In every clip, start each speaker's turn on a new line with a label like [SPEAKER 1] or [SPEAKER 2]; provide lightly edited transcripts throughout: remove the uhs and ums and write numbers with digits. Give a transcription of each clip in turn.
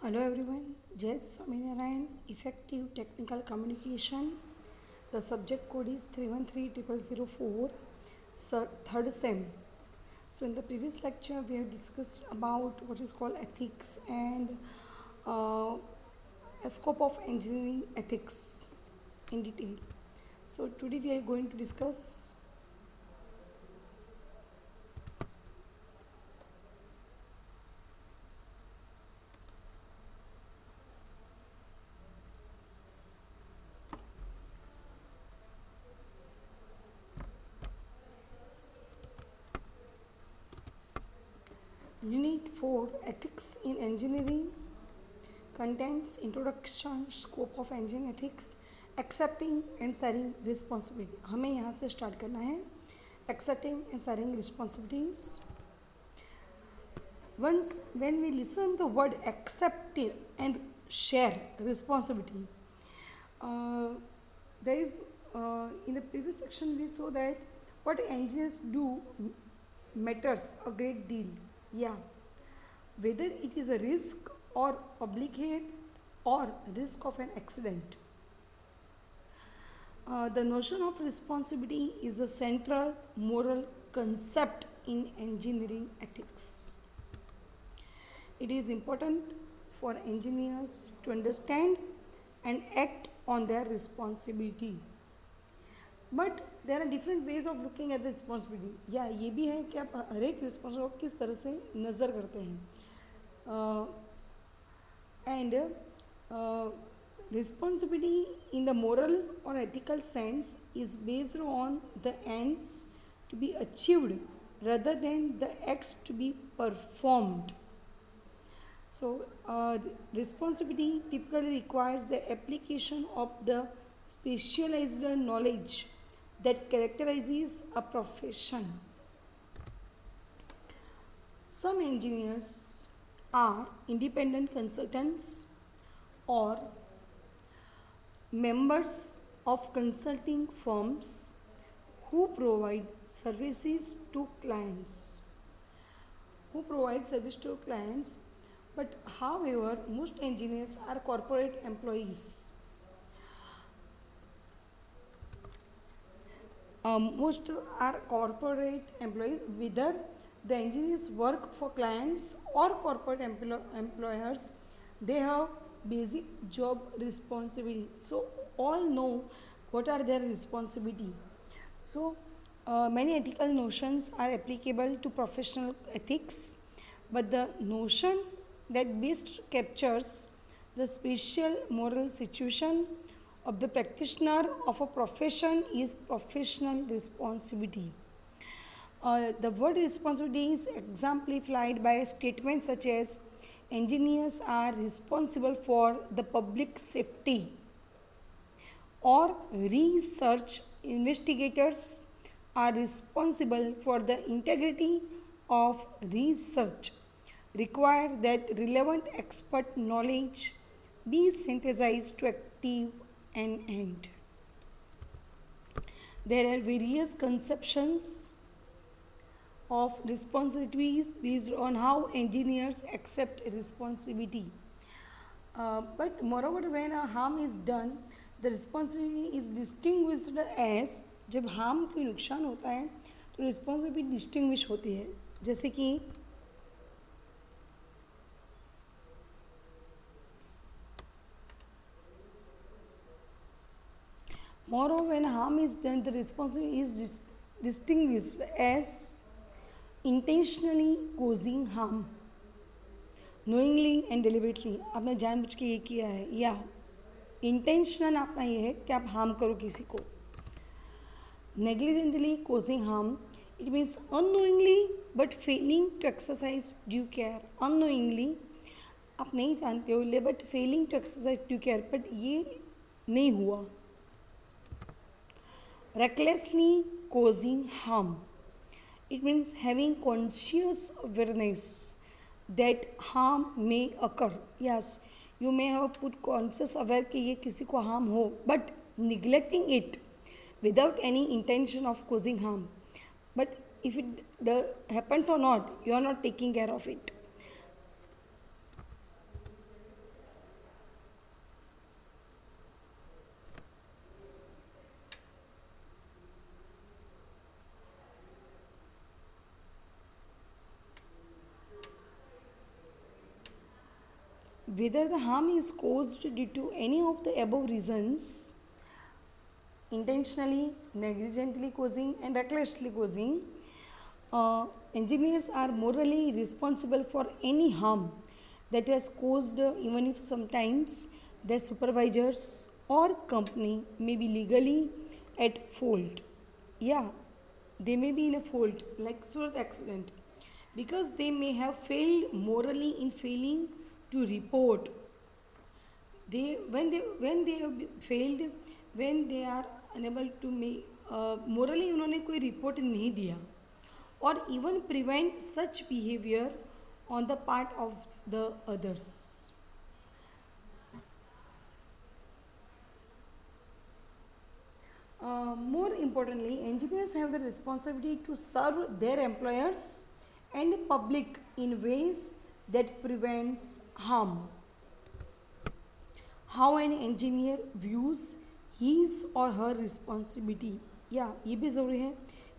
[SPEAKER 1] Hello everyone, Jai Swaminarayan, Effective Technical Communication. The subject code is 313004, third SEM. So in the previous lecture we have discussed about what is called ethics and a scope of engineering ethics in detail. So today we are going to discuss Unit 4 Ethics in Engineering contains introduction, scope of engineering ethics, accepting and sharing responsibility. हमें यहाँ से start करना है accepting and sharing responsibilities. Once when we listen the word accept and share responsibility, there is in the previous section we saw that what engineers do matters a great deal. Yeah, whether it is a risk or public health or risk of an accident. The notion of responsibility is a central moral concept in engineering ethics. It is important for engineers to understand and act on their responsibility. But there are different ways of looking at the responsibility. या ये भी है कि आप हर एक responsibility को किस तरह से नज़र करते हैं. And responsibility in the moral or ethical sense is based on the ends to be achieved rather than the acts to be performed. So responsibility typically requires the application of the specialized knowledge that characterizes a profession. Some engineers are independent consultants or members of consulting firms who provide services to clients. But however, most engineers are corporate employees. Most are corporate employees, whether the engineers work for clients or corporate employers, they have basic job responsibility. So all know what are their responsibility. So many ethical notions are applicable to professional ethics, but the notion that best captures the special moral situation of the practitioner of a profession is professional responsibility. The word responsibility is exemplified by statements such as engineers are responsible for the public safety, or research investigators are responsible for the integrity of research. Require that relevant expert knowledge be synthesized to achieve an end. There are various conceptions of responsibilities based on how engineers accept responsibility. But moreover, when a harm is done, the responsibility is distinguished as, जब harm कोई नुकसान होता है तो responsibility distinguish होती है. जैसे कि moreover, when harm is done, the responsibility is distinguished as intentionally causing harm, knowingly and deliberately. आपने जानबूझ के ये किया है, या इंटेंशनल आपका ये है कि आप हार्म करो किसी को. negligently causing harm, it means unknowingly but failing to exercise due care. unknowingly आप नहीं जानते हो, but failing to exercise due care, but ये नहीं हुआ. recklessly causing harm, it means having conscious awareness that harm may occur. Yes, you may have put conscious aware कि ये किसी को harm हो, but neglecting it without any intention of causing harm. But if it happens or not, you are not taking care of it. whether the harm is caused due to any of the above reasons, intentionally, negligently causing and recklessly causing, engineers are morally responsible for any harm that has caused, even if sometimes their supervisors or company may be legally at fault. Yeah, they may be in a fault, like Surat accident, because they may have failed morally in failing to report. When they have failed, when they are unable to make, morally उन्होंने कोई report नहीं दिया, और even prevent such behavior on the part of the others. More importantly, engineers have the responsibility to serve their employers and public in ways that prevents harm. How an engineer views his or her responsibility, या ये भी ज़रूरी है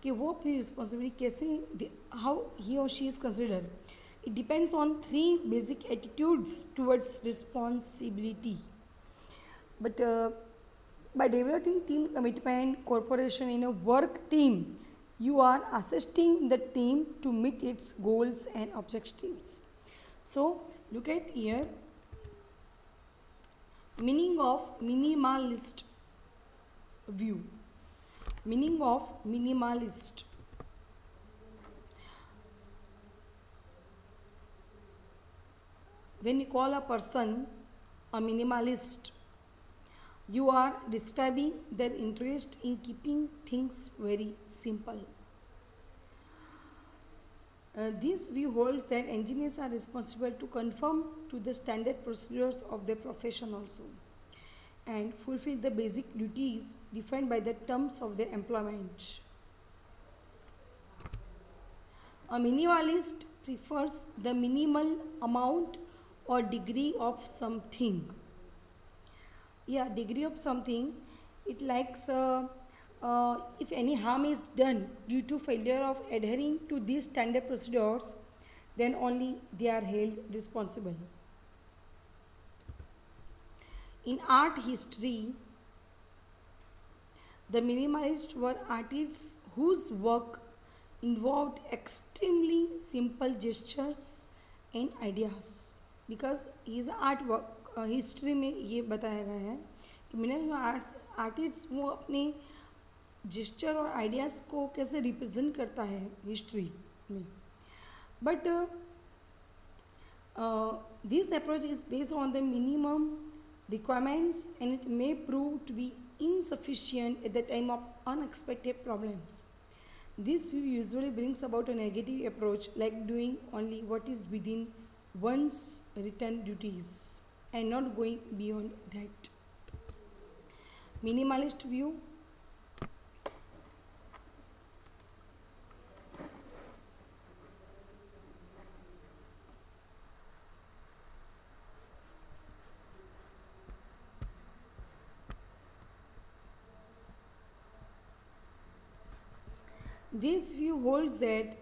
[SPEAKER 1] कि वो अपनी responsibility कैसे, how he or she is considered. It depends on three basic attitudes towards responsibility. But by developing team commitment, cooperation in a work team, you are assisting the team to meet its goals and objectives. So look at here, meaning of minimalist view. Meaning of minimalist. When you call a person a minimalist, you are describing their interest in keeping things very simple. This view holds that engineers are responsible to conform to the standard procedures of their profession also, and fulfill the basic duties defined by the terms of their employment. A minimalist prefers the minimal amount or degree of something. Yeah, degree of something. It likes if any harm is done due to failure of adhering to these standard procedures, then only they are held responsible. In art history, the minimalists were artists whose work involved extremely simple gestures and ideas. Because his artwork, history में ये बताया गया है कि minimal artist वो अपने gesture और ideas को कैसे रिप्रेजेंट करता है हिस्ट्री में. But this approach is based on the minimum requirements, and it may prove to be insufficient at the time of unexpected problems. This view usually brings about a negative approach, like doing only what is within one's written duties and not going beyond that. Minimalist view. This view holds that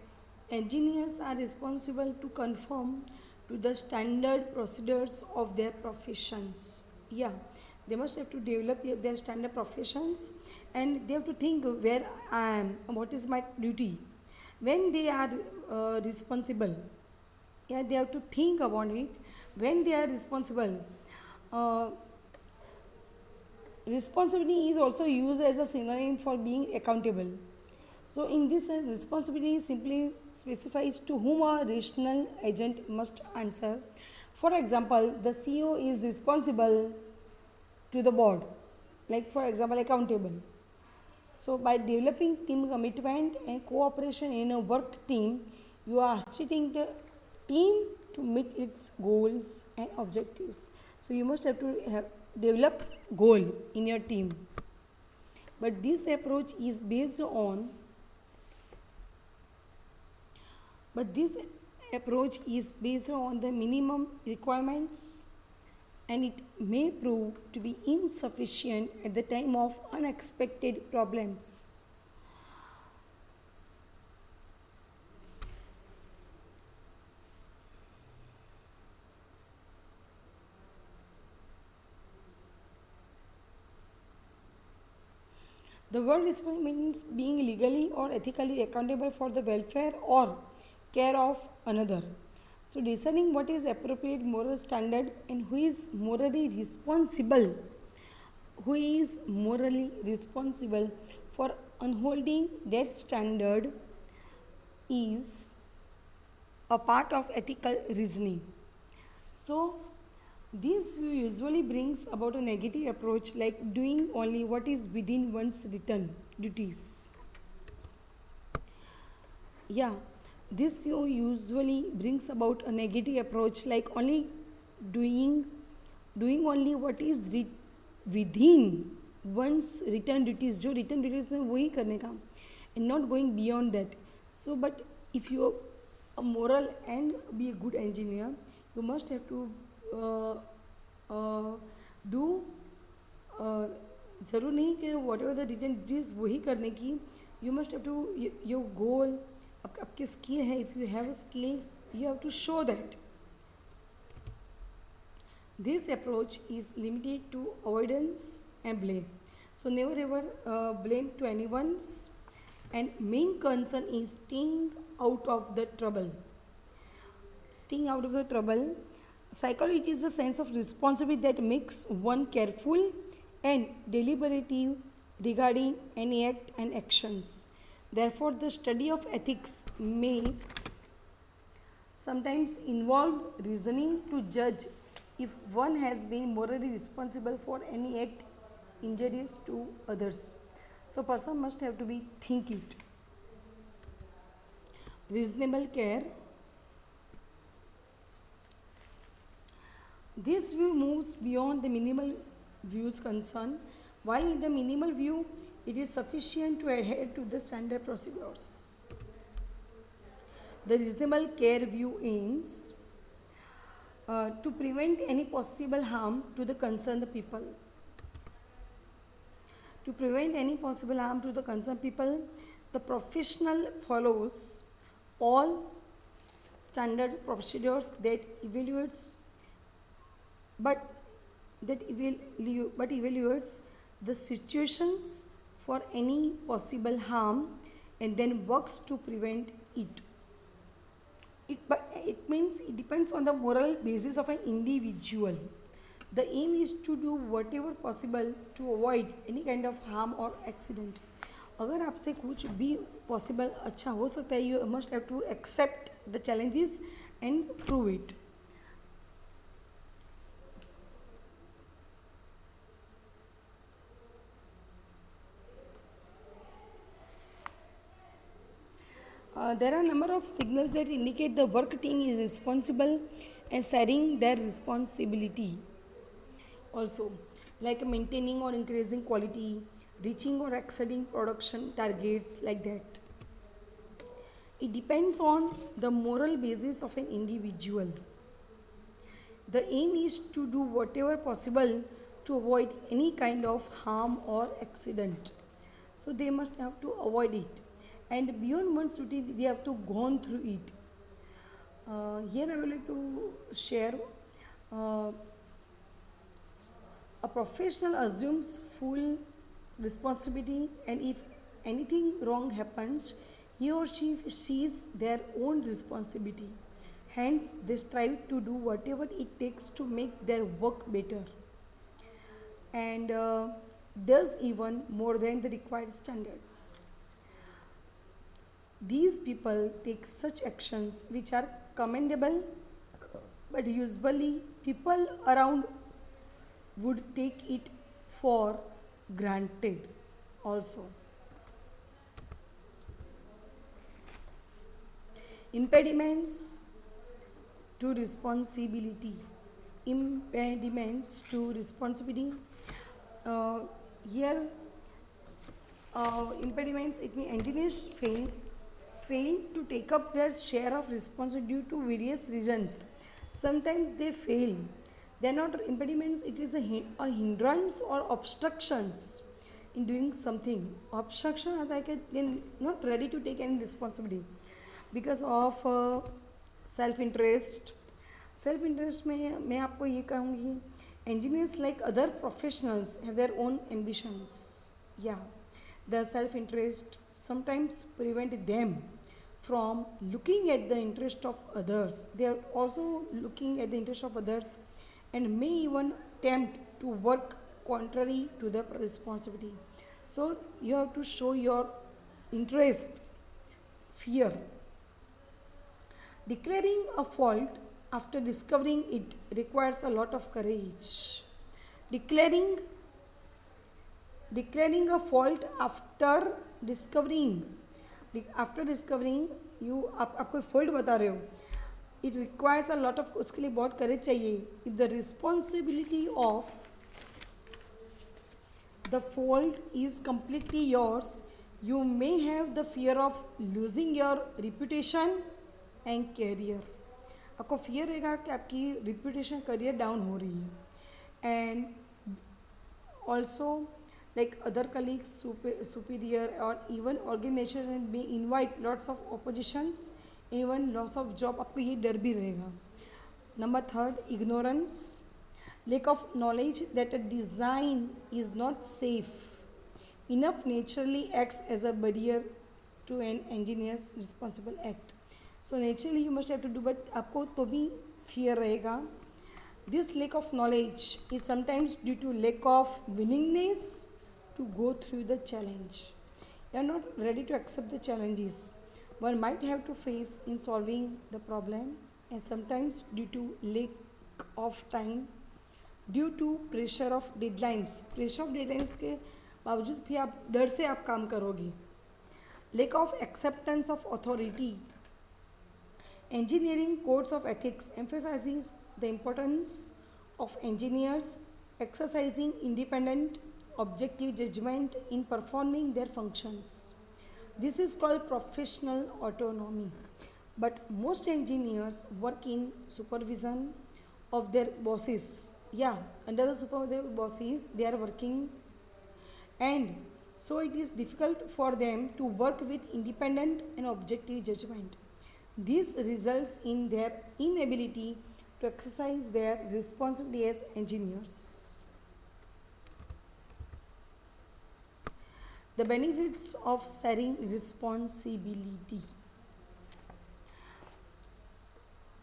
[SPEAKER 1] engineers are responsible to conform to the standard procedures of their professions. Yeah, they must have to develop their standard professions, and they have to think where I am, what is my duty. When they are responsible, yeah, they have to think about it. When they are responsible, responsibility is also used as a synonym for being accountable. So in this sense, responsibility simply specifies to whom a rational agent must answer. For example, the CEO is responsible to the board, like for example accountable. So by developing team commitment and cooperation in a work team, you are assisting the team to meet its goals and objectives. So you must have to develop goal in your team. But this approach is based on the minimum requirements, and it may prove to be insufficient at the time of unexpected problems. The word responsible means being legally or ethically accountable for the welfare or care of another. So deciding what is appropriate moral standard and who is morally responsible for unholding that standard is a part of ethical reasoning. So this view usually brings about a negative approach like doing only what is within one's written duties. Yeah, this view usually brings about a negative approach like only doing doing only what is within one's written duties. जो written duties में वही करने का and not going beyond that. So but if you are a moral and be a good engineer, you must have to do ज़रूर नहीं कि whatever the written duties वही करने की. You must have to your goal आपकी skill है. If you have skills you have to show that. This approach is limited to avoidance and blame. So never ever blame to anyone's, and main concern is staying out of the trouble. Staying out of the trouble. Psychology is the sense of responsibility that makes one careful and deliberative regarding any act and actions. Therefore, the study of ethics may sometimes involve reasoning to judge if one has been morally responsible for any act injurious to others. So person must have to be think it. Reasonable care. This view moves beyond the minimal views concern. While in the minimal view, it is sufficient to adhere to the standard procedures. The reasonable care view aims to prevent any possible harm to the concerned people. To prevent any possible harm to the concerned people, the professional follows all standard procedures that evaluates the situations for any possible harm and then works to prevent it. It means it depends on the moral basis of an individual. The aim is to do whatever possible to avoid any kind of harm or accident. अगर आपसे कुछ भी possible अच्छा हो सकता है, you must have to accept the challenges and prove it. There are a number of signals that indicate the work team is responsible and sharing their responsibility. Also, like maintaining or increasing quality, reaching or exceeding production targets, like that. It depends on the moral basis of an individual. The aim is to do whatever possible to avoid any kind of harm or accident. So they must have to avoid it. And beyond one's duty, they have to gone through it. Here I would like to share a professional assumes full responsibility, and if anything wrong happens, he or she sees their own responsibility. Hence, they strive to do whatever it takes to make their work better, and does even more than the required standards. These people take such actions which are commendable, but usually people around would take it for granted also. Impediments to responsibility. Impediments to responsibility. Here, impediments, it means engineers fail to take up their share of responsibility due to various reasons. Sometimes they fail. They are not impediments, it is a hindrance or obstructions in doing something. Obstruction is like they are not ready to take any responsibility because of self-interest. Self-interest में मैं आपको ये कहूँगी, engineers like other professionals have their own ambitions. Yeah, The self-interest sometimes prevent them from looking at the interest of others. They are also looking at the interest of others and may even tempt to work contrary to the responsibility. So you have to show your interest, fear. Declaring a fault after discovering it requires a lot of courage. Declaring declaring a fault discovering after discovering you आप कोई fault बता रहे हो, it requires a lot of, उसके लिए बहुत courage चाहिए. If the responsibility of the fault is completely yours, you may have the fear of losing your reputation and career. आपको फियर रहेगा कि आपकी रिप्यूटेशन करियर डाउन हो रही है. And also like other colleagues, superior or even organization may invite lots of oppositions, even loss of job. आपको ये डर भी रहेगा. Number 3, ignorance, lack of knowledge that a design is not safe enough naturally acts as a barrier to an engineer's responsible act. So naturally you must have to do, but आपको तो भी fear रहेगा. This lack of knowledge is sometimes due to lack of willingness to go through the challenge. You are not ready to accept the challenges one might have to face in solving the problem, and sometimes due to lack of time, due to pressure of deadlines. Pressure of deadlines के बावजूद भी आप डर से आप काम करोगे. Lack of acceptance of authority. Engineering codes of ethics emphasizes the importance of engineers exercising independent objective judgment in performing their functions. This is called professional autonomy. But most engineers work in supervision of their bosses. Yeah, under the supervision of their bosses, they are working, and so it is difficult for them to work with independent and objective judgment. This results in their inability to exercise their responsibility as engineers. The benefits of sharing responsibility.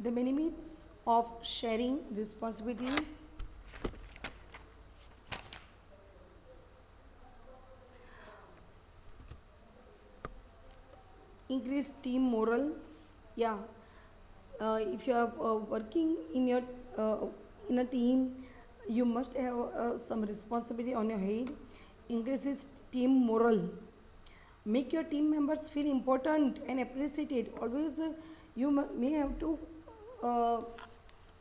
[SPEAKER 1] The benefits of sharing responsibility. Increase team moral. Yeah, if you are working in your in a team, you must have some responsibility on your head. Increases team moral. Make your team members feel important and appreciated. Always you may have to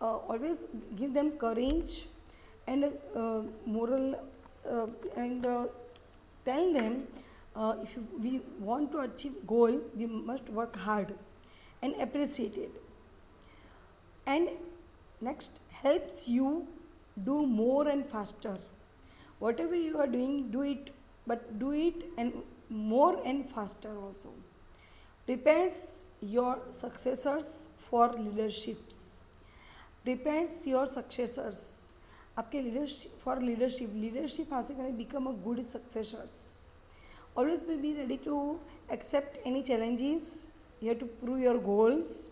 [SPEAKER 1] always give them courage and moral, and tell them if we want to achieve goal, we must work hard and appreciate it. And next, helps you do more and faster. Whatever you are doing, do it, but do it and more and faster also. Prepares your successors for leaderships. Prepares your successors आपके leadership for leadership. Leadership हासिल करने become a good successors. Always be ready to accept any challenges. You have to prove your goals,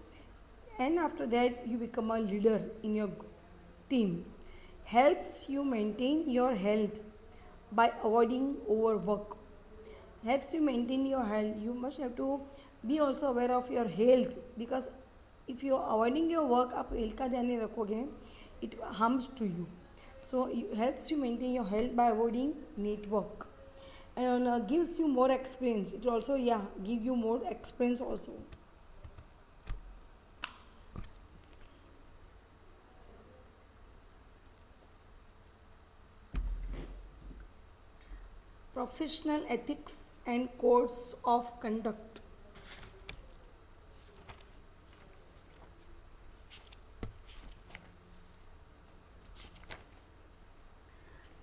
[SPEAKER 1] and after that you become a leader in your team. Helps you maintain your health by avoiding overwork. Helps you maintain your health. You must have to be also aware of your health, because if you are avoiding your work, आप health का ध्यान नहीं रखोगे, it harms to you. So it helps you maintain your health by avoiding network, and gives you more experience. It also give you more experience also. Professional ethics and codes of conduct.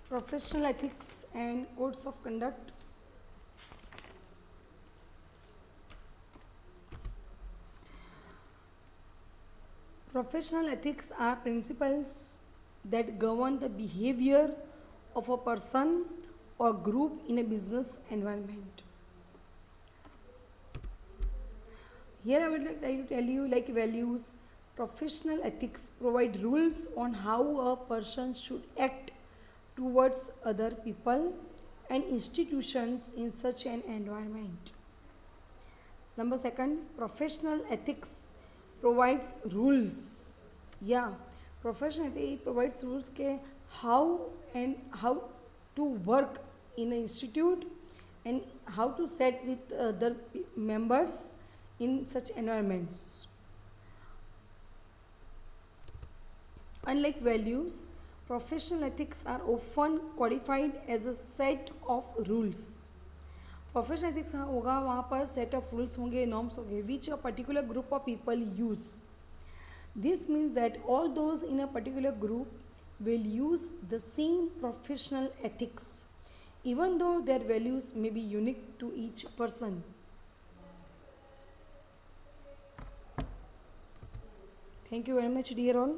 [SPEAKER 1] Professional ethics and codes of conduct. Professional ethics are principles that govern the behavior of a person or group in a business environment. Here I would like to tell you, like, values. Professional ethics provide rules on how a person should act towards other people and institutions in such an environment. Number second, professional ethics provides rules. Yeah, professional ethics provides rules के how to work in an institute and how to set with other members in such environments. Unlike values, professional ethics are often codified as a set of rules. Professional ethics होगा वहाँ पर set of rules होंगे, norms होंगे, which a particular group of people use. This means that all those in a particular group will use the same professional ethics, even though their values may be unique to each person. Thank you very much, dear all.